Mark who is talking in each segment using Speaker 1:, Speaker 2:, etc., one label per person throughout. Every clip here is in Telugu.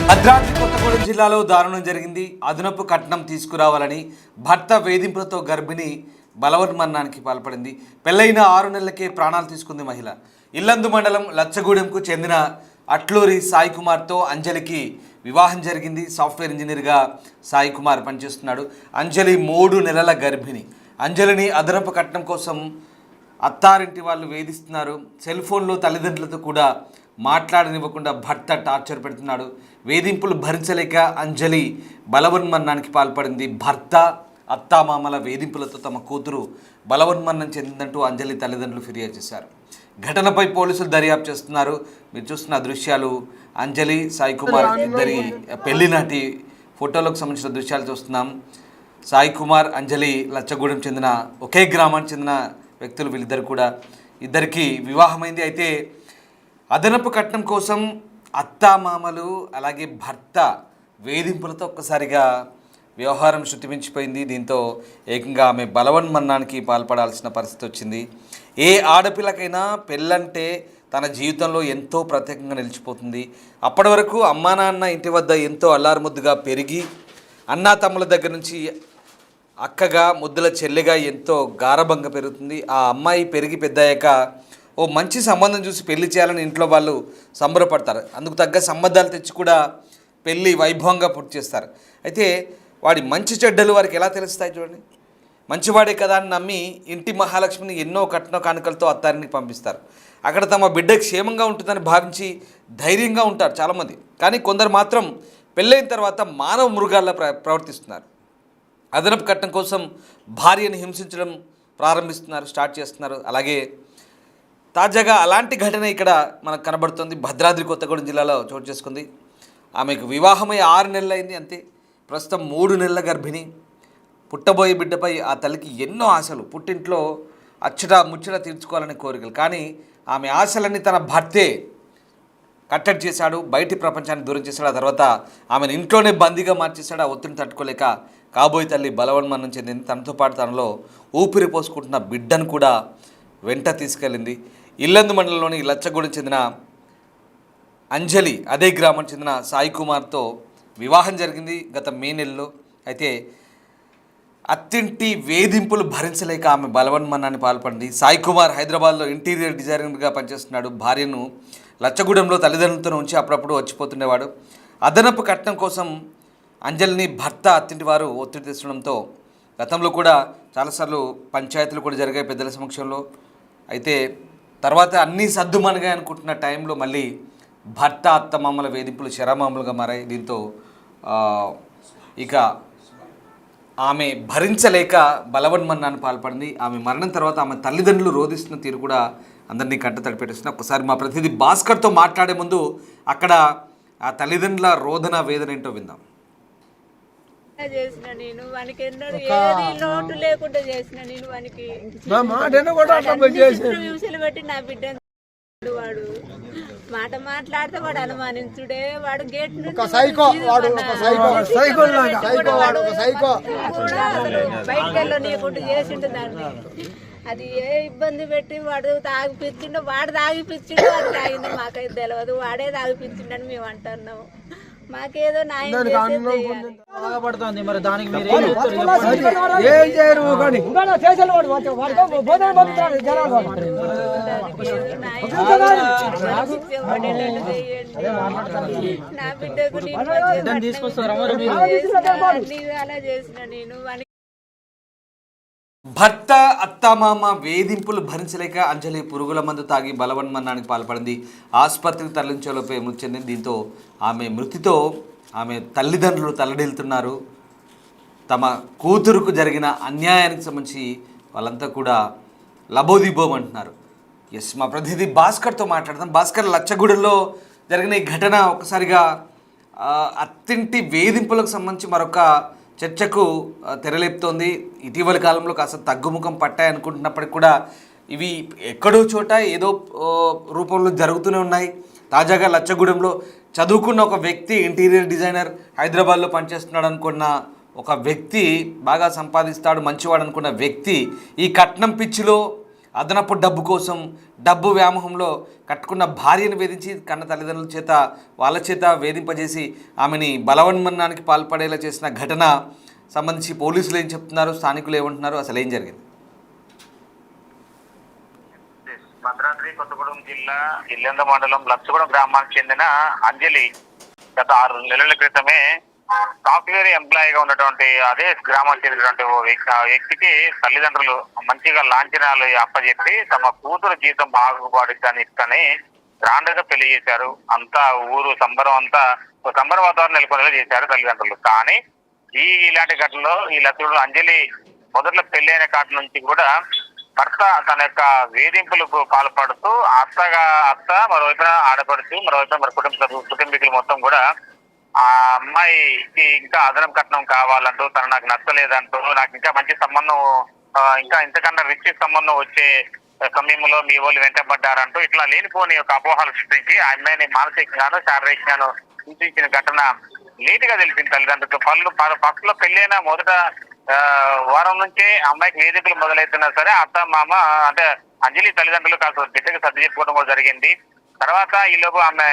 Speaker 1: భద్రాద్రి కొత్తగూడెం జిల్లాలో దారుణం జరిగింది. అదనపు కట్నం తీసుకురావాలని భర్త వేధింపులతో గర్భిణి బలవన్మరణానికి పాల్పడింది. పెళ్లైన 6 నెలలకే ప్రాణాలు తీసుకుంది మహిళ. ఇల్లందు మండలం లచ్చగూడెంకు చెందిన అట్లూరి సాయి కుమార్తో అంజలికి వివాహం జరిగింది. సాఫ్ట్వేర్ ఇంజనీర్గా సాయి కుమార్ పనిచేస్తున్నాడు. అంజలి 3 నెలల గర్భిణి. అంజలిని అదనపు కట్నం కోసం అత్తారింటి వాళ్ళు వేధిస్తున్నారు. సెల్ ఫోన్లో తల్లిదండ్రులతో కూడా మాట్లాడనివ్వకుండా భర్త టార్చర్ పెడుతున్నాడు. వేధింపులు భరించలేక అంజలి బలవన్మరణానికి పాల్పడింది. భర్త అత్తామామల వేధింపులతో తమ కూతురు బలవన్మరణం చెందిందంటూ అంజలి తల్లిదండ్రులు ఫిర్యాదు చేశారు. ఘటనపై పోలీసులు దర్యాప్తు చేస్తున్నారు. మీరు చూస్తున్న దృశ్యాలు అంజలి సాయి కుమార్ ఇద్దరి పెళ్లి నాటి ఫోటోలకు సంబంధించిన దృశ్యాలు చూస్తున్నాం. సాయి కుమార్ అంజలి లచ్చగూడెం చెందిన ఒకే గ్రామానికి చెందిన వ్యక్తులు. వీళ్ళిద్దరు కూడా ఇద్దరికి వివాహమైంది. అయితే అదనపు కట్నం కోసం అత్తామామలు అలాగే భర్త వేధింపులతో ఒక్కసారిగా వ్యవహారం శృతిమించిపోయింది. దీంతో ఏకంగా ఆమె బలవన్మరణానికి పాల్పడాల్సిన పరిస్థితి వచ్చింది. ఏ ఆడపిల్లకైనా పెళ్ళంటే తన జీవితంలో ఎంతో ప్రత్యేకంగా నిలిచిపోతుంది. అప్పటి వరకు అమ్మా నాన్న ఇంటి వద్ద ఎంతో అల్లారుముద్దుగా పెరిగి అన్నా తమ్ముల దగ్గర నుంచి అక్కగా ముద్దుల చెల్లిగా ఎంతో గారభంగా పెరుగుతుంది. ఆ అమ్మాయి పెరిగి పెద్దయ్యాక ఓ మంచి సంబంధం చూసి పెళ్లి చేయాలని ఇంట్లో వాళ్ళు సంబరపడతారు. అందుకు తగ్గ సంబంధాలు తెచ్చి కూడా పెళ్ళి వైభవంగా పూర్తి చేస్తారు. అయితే వాడి మంచి చెడ్డలు వారికి ఎలా తెలుస్తాయి చూడండి. మంచివాడే కదా అని నమ్మి ఇంటి మహాలక్ష్మిని ఎన్నో కట్న కానుకలతో అత్తారికి పంపిస్తారు. అక్కడ తమ బిడ్డ క్షేమంగా ఉంటుందని భావించి ధైర్యంగా ఉంటారు చాలామంది. కానీ కొందరు మాత్రం పెళ్ళైన తర్వాత మానవ మృగాల్లా ప్రవర్తిస్తున్నారు. అదనపు కట్నం కోసం భార్యను హింసించడం స్టార్ట్ చేస్తున్నారు. అలాగే తాజాగా అలాంటి ఘటన ఇక్కడ మనకు కనబడుతుంది. భద్రాద్రి కొత్తగూడెం జిల్లాలో చోటు చేసుకుంది. ఆమెకు వివాహమై 6 నెలలు అయింది అంతే. ప్రస్తుతం 3 నెలల గర్భిణి. పుట్టబోయే బిడ్డపై ఆ తల్లికి ఎన్నో ఆశలు. పుట్టింట్లో ముచ్చట తీర్చుకోవాలనే కోరికలు. కానీ ఆమె ఆశలన్నీ తన భర్తే కట్టడి చేశాడు. బయటి ప్రపంచాన్ని దూరం చేశాడు. ఆ తర్వాత ఆమెను ఇంట్లోనే బందీగా మార్చేశాడు. ఆ ఒత్తిడిని తట్టుకోలేక కాబోయే తల్లి బలవన్మరణం చెందింది. తనతో పాటు తనలో ఊపిరి పోసుకుంటున్న బిడ్డను కూడా వెంట తీసుకెళ్ళింది. ఇల్లందు మండలంలోని లచ్చగూడెం చెందిన అంజలి అదే గ్రామానికి చెందిన సాయి కుమార్తో వివాహం జరిగింది గత మే నెలలో. అయితే అత్తింటి వేధింపులు భరించలేక ఆమె బలవన్మరణానికి పాల్పడింది. సాయి కుమార్ హైదరాబాద్లో ఇంటీరియర్ డిజైనర్గా పనిచేస్తున్నాడు. భార్యను లచ్చగూడెంలో తల్లిదండ్రులతో ఉంచి అప్పుడప్పుడు వచ్చిపోతుండేవాడు. అదనపు కట్నం కోసం అంజలిని భర్త అత్తింటి వారు ఒత్తిడి తెచ్చడంతో గతంలో కూడా చాలాసార్లు పంచాయతీలు కూడా జరిగాయి పెద్దల సమక్షంలో. అయితే తర్వాత అన్నీ సర్దుమణిగాయి అనుకుంటున్న టైంలో మళ్ళీ భర్త అత్తమామల వేధింపులు శరమామలుగా మారాయి. దీంతో ఇక ఆమె భరించలేక బలవన్మరణానికి పాల్పడింది. ఆమె మరణం తర్వాత ఆమె తల్లిదండ్రులు రోధిస్తున్న తీరు కూడా అందరినీ కంట తడిపెట్టేస్తుంది. ఒకసారి మా ప్రతినిధి భాస్కర్తో మాట్లాడే ముందు అక్కడ ఆ తల్లిదండ్రుల రోదన వేదన ఏంటో విందాం.
Speaker 2: చేసిన నేను వానికి ఎన్నడూ ఏది లోటు లేకుండా చేసిన నేను వానికి విమసలు పెట్టి నా బిడ్డ వాడు మాట మాట్లాడితే వాడు అనుమానించుడే. వాడు గేట్ బయటకు వెళ్ళనీయకుండా చేసిండు దాన్ని. అది ఏ ఇబ్బంది పెట్టి వాడు తాగిపించిండో వాడు తాగిపించిండో వాడు తాగిందో మాకైతే తెలియదు. వాడే తాగిపించిండని మేము అంటున్నాము. మాకేదో
Speaker 3: బాధపడుతుంది. మరి దానికి మీరు
Speaker 2: నా బిడ్డకు
Speaker 3: తీసుకొస్తారా?
Speaker 2: అలా చేసిన నేను
Speaker 1: భర్త అత్తామామ వేధింపులు భరించలేక అంజలి పురుగుల మందు తాగి బలవన్మరణానికి పాల్పడింది. ఆసుపత్రికి తరలించేలోపే మృతి చెందింది. దీంతో ఆమె మృతితో ఆమె తల్లిదండ్రులు తల్లడిల్లుతున్నారు. తమ కూతురుకు జరిగిన అన్యాయానికి సంబంధించి వాళ్ళంతా కూడా లబోదిబోం అంటున్నారు. ఎస్, మా ప్రతినిధి భాస్కర్తో మాట్లాడదాం. భాస్కర్, లచ్చగూడెంలో జరిగిన ఈ ఘటన ఒక్కసారిగా అత్తింటి వేధింపులకు సంబంధించి మరొక చర్చకు తెరలేపుతోంది. ఇటీవలి కాలంలో కాస్త తగ్గుముఖం పట్టాయి అనుకుంటున్నప్పటికీ కూడా ఇవి ఎక్కడో చోట ఏదో రూపంలో జరుగుతూనే ఉన్నాయి. తాజాగా లచ్చగూడెంలో చదువుకున్న ఒక వ్యక్తి, ఇంటీరియర్ డిజైనర్, హైదరాబాద్లో పనిచేస్తున్నాడు అనుకున్న ఒక వ్యక్తి, బాగా సంపాదిస్తాడు మంచివాడు అనుకున్న వ్యక్తి ఈ కట్నం పిచ్చిలో అదనపు డబ్బు కోసం డబ్బు వ్యామోహంలో కట్టుకున్న భార్యను వేధించి కన్న తల్లిదండ్రుల చేత వాళ్ళ చేత వేధింపజేసి ఆమెని బలవన్మరణానికి పాల్పడేలా చేసిన ఘటన సంబంధించి పోలీసులు ఏం చెప్తున్నారు, స్థానికులు ఏమంటున్నారు, అసలు ఏం జరిగింది?
Speaker 4: భద్రాద్రి కొత్తగూడెం జిల్లా ఇల్లెంద మండలం లచ్చగూడెం గ్రామానికి చెందిన అంజలి గత 6 నెలల క్రితమే సాఫ్ట్వేర్ ఎంప్లాయీగా ఉన్నటువంటి అదే గ్రామానికి చెందినటువంటి ఓ వ్యక్తికి తల్లిదండ్రులు మంచిగా లాంఛనాలు అప్పచెప్పి తమ కూతురు జీవితం బాగుపడిస్తాని గ్రాండ్ గా పెళ్లి చేశారు. అంతా ఊరు సంబరం వాతావరణం నెలకొనేలా చేశారు తల్లిదండ్రులు. కానీ ఇలాంటి ఘటనలో ఈ లచ్చగూడెం అంజలి మొదట్లో పెళ్లి అయిన కాటి నుంచి కూడా భర్త తన యొక్క వేధింపులకు పాల్పడుతూ అత్త మరోవైపున ఆడపడుతూ మరోవైపున మరి కుటుంబీకులు మొత్తం కూడా ఆ అమ్మాయికి ఇంకా అదనం కట్నం కావాలంటూ తను నాకు నచ్చలేదంటూ నాకు ఇంకా మంచి సంబంధం ఇంకా ఇంతకన్నా రిచ్ సంబంధం వచ్చే సమయంలో మీ వాళ్ళు వెంటబడ్డారంటూ ఇట్లా లేనిపోని ఒక అపోహలు సృష్టించి ఆ అమ్మాయిని మానసికంగాను శారీరకంగాను హింసించిన ఘటన నీట్ గా తెలిసింది తల్లిదండ్రులకు. ఫస్ట్ లో పెళ్ళైన మొదట వారం నుంచే అమ్మాయికి వేదికలు మొదలవుతున్నా సరే అత్త మామ అంటే అంజలి తల్లిదండ్రులు కాస్త బిడ్డకి సర్ది చెప్పుకోవడం కూడా జరిగింది. తర్వాత ఈలోపు ఆమె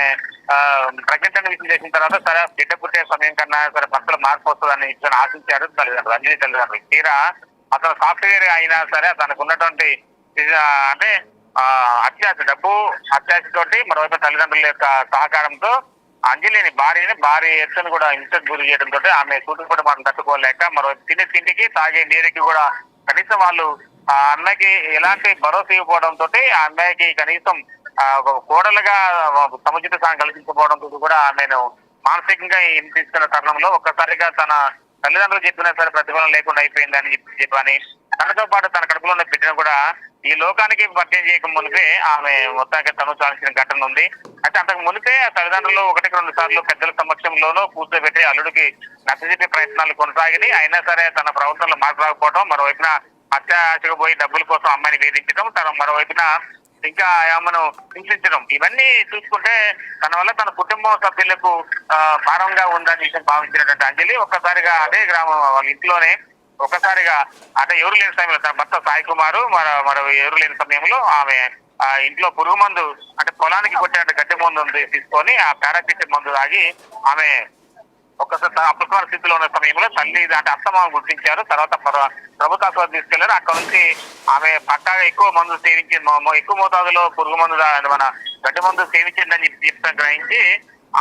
Speaker 4: ప్రెగ్నెంట్ అని విషయం చేసిన తర్వాత సరే బిడ్డ పుట్టే సమయం కన్నా సరే భర్తలు మార్పు వస్తుందని ఆశించారు తల్లిదండ్రులు, అంజలి తల్లిదండ్రులు. తీరా అతను సాఫ్ట్వేర్ అయినా సరే తనకు ఉన్నటువంటి అంటే డబ్బు అత్యాశతోటి మరోవైపు తల్లిదండ్రుల యొక్క సహకారంతో అంజలిని భార్య ఎత్తును కూడా హింసకు గురి చేయడంతో ఆమె సూటుపడి మనం తట్టుకోలేక మరో తిండికి తాగే నీరుకి కూడా కనీసం వాళ్ళు ఆ అమ్మాయికి ఎలాంటి భరోసా ఇవ్వకపోవడంతో ఆ అమ్మాయికి కనీసం ఒక కోడలుగా సముచిత స్థానం కల్పించకపోవడంతో కూడా ఆమెను మానసికంగా హింసిస్తున్న తరుణంలో ఒక్కసారిగా తన తల్లిదండ్రులు చెప్పినా సరే ప్రతిఫలం లేకుండా అయిపోయిందని చెప్పని తనతో పాటు తన కడుపులో ఉన్న బిడ్డను కూడా ఈ లోకానికి పరిచయం చేయక మునిపే ఆమె మొత్తానికి తను చాల్సిన ఘటన ఉంది. అయితే అంతకు మునిపే తల్లిదండ్రులు 1-2 సార్లు పెద్దల సమక్షంలోనూ కూర్చోబెట్టి అల్లుడికి నచ్చజెప్పే ప్రయత్నాలు కొనసాగినాయి. అయినా సరే తన ప్రవర్తనలో మార్పు రాకపోవడం, మరోవైపున అత్యాశకు పోయి డబ్బుల కోసం అమ్మాయిని వేధించడం, తన మరోవైపున ఇంకా ఆమెను హింసించడం, ఇవన్నీ చూసుకుంటే తన వల్ల తన కుటుంబ సభ్యులకు భారంగా ఉందని విషయం భావించినటువంటి అంజలి ఒక్కసారిగా అదే గ్రామం వాళ్ళ ఇంట్లోనే ఒక్కసారిగా అంటే ఎవరు లేని సమయంలో తన భర్త సాయి కుమారు మరో ఎవరు లేని సమయంలో ఆమె ఆ ఇంట్లో పురుగు మందు అంటే పొలానికి కొట్టే గడ్డి మందు తీసుకొని ఆ పారాసిట్ మందు తాగి ఆమె ఒక్కసారి అపస్మార స్థితిలో ఉన్న సమయంలో తల్లి అంటే అత్తమామ గుర్తించారు. తర్వాత ప్రభుత్వ ఆసుపత్రి తీసుకెళ్లారు. అక్కడ నుంచి ఆమె పక్కాగా ఎక్కువ మందు సేవించి ఎక్కువ మోతాదులో పురుగు మందు మన గడ్డి మందు సేవించిందని చెప్పి గ్రహించి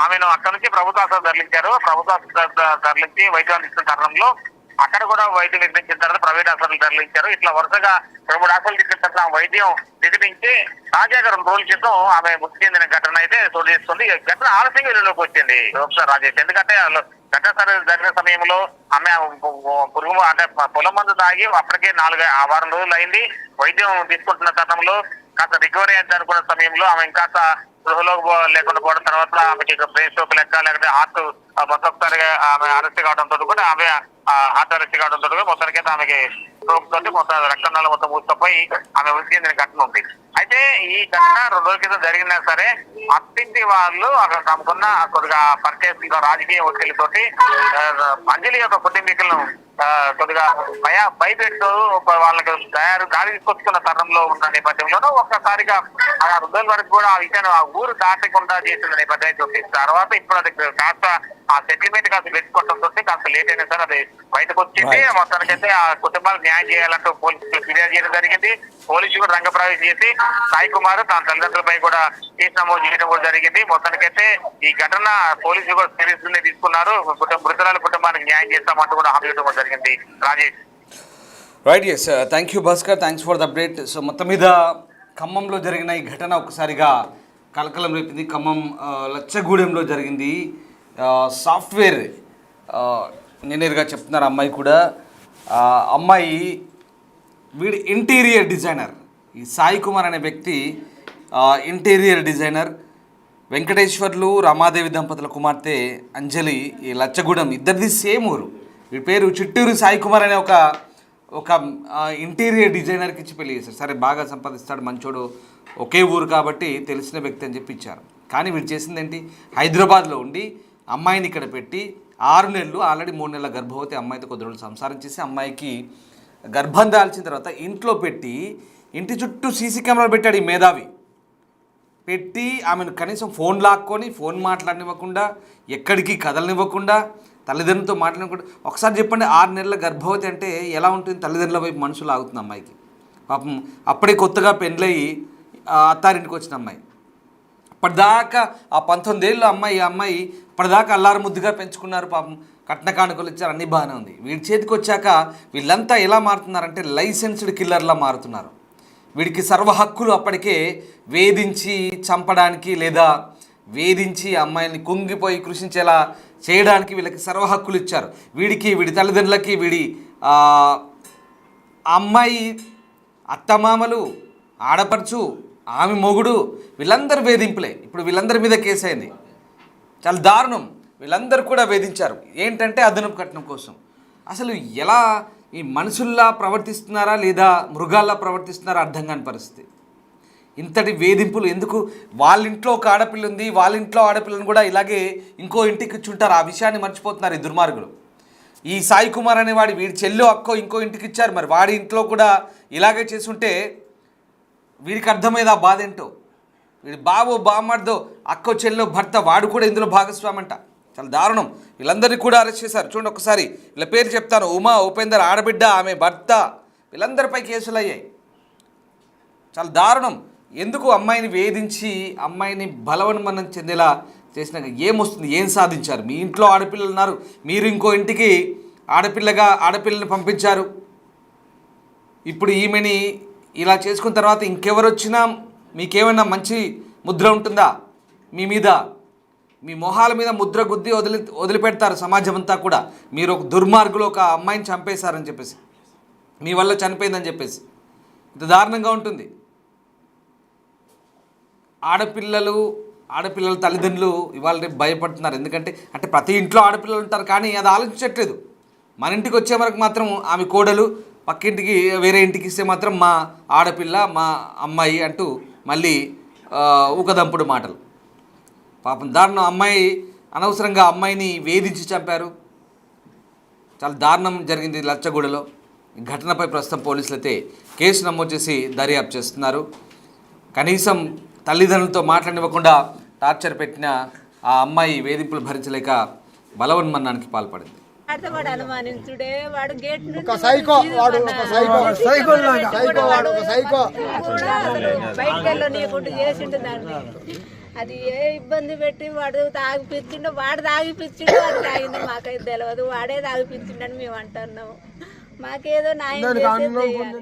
Speaker 4: ఆమెను అక్కడ నుంచి ప్రభుత్వ ఆసుపత్రి తరలించారు. ప్రభుత్వ ఆసుపత్రి తరలించి వైద్యం అందిస్తున్న తరుణంలో అక్కడ కూడా వైద్యం నిర్ణయించిన తర్వాత ప్రైవేట్ హాస్పిటల్ తరలించారు. ఇట్లా వరుసగా 2-3 హాస్పిటల్ ఇచ్చిన తర్వాత వైద్యం నిర్ణయించి తాజాగా 2 రోజుల క్రితం ఆమె మృతి చెందిన ఘటన అయితే చోటు చేసుకుంది. ఘటన ఆలస్యంగా వెలుగులోకి వచ్చింది ఒకసారి రాజేష్. ఎందుకంటే ఘటన జరిగిన సమయంలో ఆమె పురుగు అంటే పొలం మందు తాగి అప్పటికే 4-6 రోజులు అయింది. వైద్యం తీసుకుంటున్న తరుణంలో కాస్త రికవరీ అయింది అనుకున్న సమయంలో ఆమె ఇంకా గృహలోకి లేకుండా పోవడం, తర్వాత ఆమెకి బ్రెయిన్ స్ట్రోక్ లేకపోతే హార్ట్ మొత్తంసారిగా ఆమె అరెస్ట్ కావడంతో కూడా ఆమె హార్ట్ అరెస్ట్ కావడంతో కూడా మొత్తానికైతే ఆమెకి స్ట్రోక్ తోటి మొత్తం రక్తనాళాలు మొత్తం మూసుకుపోయి ఆమె మృతి చెందిన ఘటన ఉంది. అయితే ఈ ఘటన 2 రోజుల క్రితం జరిగినా సరే అత్తింటి వాళ్ళు అక్కడ తమకున్న కొద్దిగా పరిచయ రాజకీయ ఒత్తిడితోటి అంజలి యొక్క కుటుంబీకులను కొద్దిగా భయపెడుతూ వాళ్ళకి గాలి తీసుకొచ్చుకున్న తరుణంలో ఉన్న నేపథ్యంలోనూ ఒక్కసారిగా ఆ 2 రోజుల వరకు కూడా ఆ విషయాన్ని ఆ ఊరు దాటకుండా చేసిన నేపథ్యం చూపించిన తర్వాత ఇప్పుడు అది కాస్త ఆ సెటిల్మెంట్ కాస్త పెట్టుకోవడంతో కాస్త లేట్ అయినా సరే అది బయటకు వచ్చింది. మొత్తానికైతే ఆ కుటుంబాలకు న్యాయం చేయాలంటూ పోలీసులు ఫిర్యాదు చేయడం జరిగింది. పోలీసులు కూడా రంగప్రవేశం చేసి సాయి కుమార్ తన తల్లిదండ్రులపై కూడా కేసు నమోదు చేయడం కూడా జరిగింది. మొత్తానికైతే ఈ ఘటన పోలీసులు కూడా సీరియస్ గా తీసుకున్నారు. మృతురాల కుటుంబానికి న్యాయం చేస్తామంటూ కూడా హామీ ఇవ్వడం జరిగింది. Rajesh.
Speaker 1: Right, yes, thank you Bhaskar, thanks for the update. So మొత్తం మీద ఖమ్మంలో జరిగిన ఈ ఘటన ఒకసారిగా కలకలం రేపింది. ఖమ్మం లచ్చగూడెంలో జరిగింది. సాఫ్ట్వేర్ ఇంజనీర్గా చెప్తున్నారు అమ్మాయి కూడా. అమ్మాయి వీడి ఇంటీరియర్ డిజైనర్, ఈ సాయి కుమార్ అనే వ్యక్తి ఇంటీరియర్ డిజైనర్. వెంకటేశ్వర్లు రమాదేవి దంపతుల కుమార్తె అంజలి ఈ లచ్చగూడెం, ఇద్దరిది సేమ్ ఊరు. వీడి పేరు చిట్టూరు సాయి కుమార్ అనే ఒక ఇంటీరియర్ డిజైనర్కి ఇచ్చి పెళ్లి చేశారు. సరే బాగా సంపాదిస్తాడు, మంచోడు, ఒకే ఊరు కాబట్టి తెలిసిన వ్యక్తి అని చెప్పి ఇచ్చారు. కానీ వీడు చేసింది ఏంటి, హైదరాబాద్లో ఉండి అమ్మాయిని ఇక్కడ పెట్టి 6 నెలలు ఆల్రెడీ 3 నెలల గర్భవతి అమ్మాయితో కొద్ది రోజులు సంసారం చేసి అమ్మాయికి గర్భం దాల్చిన తర్వాత ఇంట్లో పెట్టి ఇంటి చుట్టూ సీసీ కెమెరాలు పెట్టాడు ఈ మేధావి. పెట్టి ఆమెను కనీసం ఫోన్ లాక్కొని ఫోన్ మాట్లాడనివ్వకుండా, ఎక్కడికి కదలనివ్వకుండా, తల్లిదండ్రులతో మాట్లాడకుండా. ఒకసారి చెప్పండి, 6 నెలల గర్భవతి అంటే ఎలా ఉంటుంది? తల్లిదండ్రుల వైపు మనసు లాగుతుంది అమ్మాయికి. పాపం అప్పుడే కొత్తగా పెళ్ళయి అత్తారింటికి వచ్చిన అమ్మాయి. అప్పటిదాకా ఆ 19 ఏళ్ళ అమ్మాయి ఇప్పటిదాకా అల్లారు ముద్దుగా పెంచుకున్నారు. పాపం కట్న కానుకలు ఇచ్చారు, అన్నీ బాగానే ఉంది. వీడి చేతికి వచ్చాక వీళ్ళంతా ఎలా మారుతున్నారంటే లైసెన్స్డ్ కిల్లర్లా మారుతున్నారు. వీడికి సర్వ హక్కులు అప్పటికే వేధించి చంపడానికి లేదా వేధించి అమ్మాయిని కుంగిపోయి కృషించేలా చేయడానికి వీళ్ళకి సర్వ హక్కులు ఇచ్చారు. వీడికి, వీడి తల్లిదండ్రులకి, వీడి అమ్మాయి అత్తమామలు, ఆడపడుచు, ఆమె మొగుడు, వీళ్ళందరూ వేధింపులే. ఇప్పుడు వీళ్ళందరి మీద కేసు అయింది. చాలా దారుణం. వీళ్ళందరూ కూడా వేధించారు. ఏంటంటే అదనపు కట్నం కోసం. అసలు ఎలా ఈ మనుషుల్లా ప్రవర్తిస్తున్నారా లేదా మృగాల్లా ప్రవర్తిస్తున్నారా అర్థం కాని పరిస్థితి. ఇంతటి వేధింపులు ఎందుకు? వాళ్ళ ఇంట్లో ఒక ఆడపిల్ల ఉంది, వాళ్ళ ఇంట్లో ఆడపిల్లని కూడా ఇలాగే ఇంకో ఇంటికి ఇచ్చుంటారు. ఆ విషయాన్ని మర్చిపోతున్నారు ఈ దుర్మార్గులు. ఈ సాయి కుమార్ అనేవాడి వీడి చెల్లో అక్కో ఇంకో ఇంటికి ఇచ్చారు. మరి వాడి ఇంట్లో కూడా ఇలాగే చేసుంటే వీడికి అర్థమయ్యేది ఆ బాధ ఏంటో. వీడి బావో బామ్మర్దో అక్కో చెల్లో భర్త వాడు కూడా ఇందులో భాగస్వామంట. చాలా దారుణం. వీళ్ళందరినీ కూడా అరెస్ట్ చేశారు. చూడండి ఒకసారి వీళ్ళ పేరు చెప్తాను. ఉమా, ఉపేందర్ ఆడబిడ్డ, ఆమె భర్త, వీళ్ళందరిపై కేసులు అయ్యాయి. చాలా దారుణం. ఎందుకు? అమ్మాయిని వేధించి అమ్మాయిని బలవన్మనం చెందేలా చేసినాక ఏమొస్తుంది? ఏం సాధించారు? మీ ఇంట్లో ఆడపిల్లలు ఉన్నారు, మీరు ఇంకో ఇంటికి ఆడపిల్లని పంపించారు. ఇప్పుడు ఈమెని ఇలా చేసుకున్న తర్వాత ఇంకెవరు వచ్చినా మీకేమైనా మంచి ముద్ర ఉంటుందా మీ మీద? మీ మొహాల మీద ముద్ర గుద్ది వదిలిపెడతారు సమాజం అంతా కూడా. మీరు ఒక దుర్మార్గులు ఒక అమ్మాయిని చంపేశారని చెప్పేసి, మీ వల్ల చనిపోయిందని చెప్పేసి. ఇంత దారుణంగా ఉంటుంది. ఆడపిల్లల తల్లిదండ్రులు ఇవాళ రేపు భయపడుతున్నారు. ఎందుకంటే ప్రతి ఇంట్లో ఆడపిల్లలు ఉంటారు, కానీ అది ఆలోచించట్లేదు. మన ఇంటికి వచ్చే వరకు మాత్రం ఆమె కోడలు, పక్కింటికి వేరే ఇంటికి ఇస్తే మాత్రం మా ఆడపిల్ల, మా అమ్మాయి అంటూ మళ్ళీ ఊకదంపుడు మాటలు. పాపం దారుణం. అమ్మాయి అనవసరంగా అమ్మాయిని వేధించి చంపారు. చాలా దారుణం జరిగింది లచ్చగూడలో. ఈ ఘటనపై ప్రస్తుతం పోలీసులు అయితే కేసు నమోదు చేసి దర్యాప్తు చేస్తున్నారు. కనీసం తల్లిదండ్రులతో మాట్లాడివ్వకుండా టార్చర్ పెట్టిన ఆ అమ్మాయి వేధింపులు భరించలేక బలవన్మరణానికి పాల్పడింది.
Speaker 2: వాడు అనుమానించుడే, వాడు గేట్ బయటకు వెళ్ళనీయకుండా చేసిండు దాన్ని. అది ఏ ఇబ్బంది పెట్టి వాడు తాగిపించిండో, వాడు తాగిపించిండో అది తాగిందో మాకైతే తెలియదు. వాడే తాగిపించిండని మేము అంటున్నాము. మాకేదో న్యాయం చేసేది.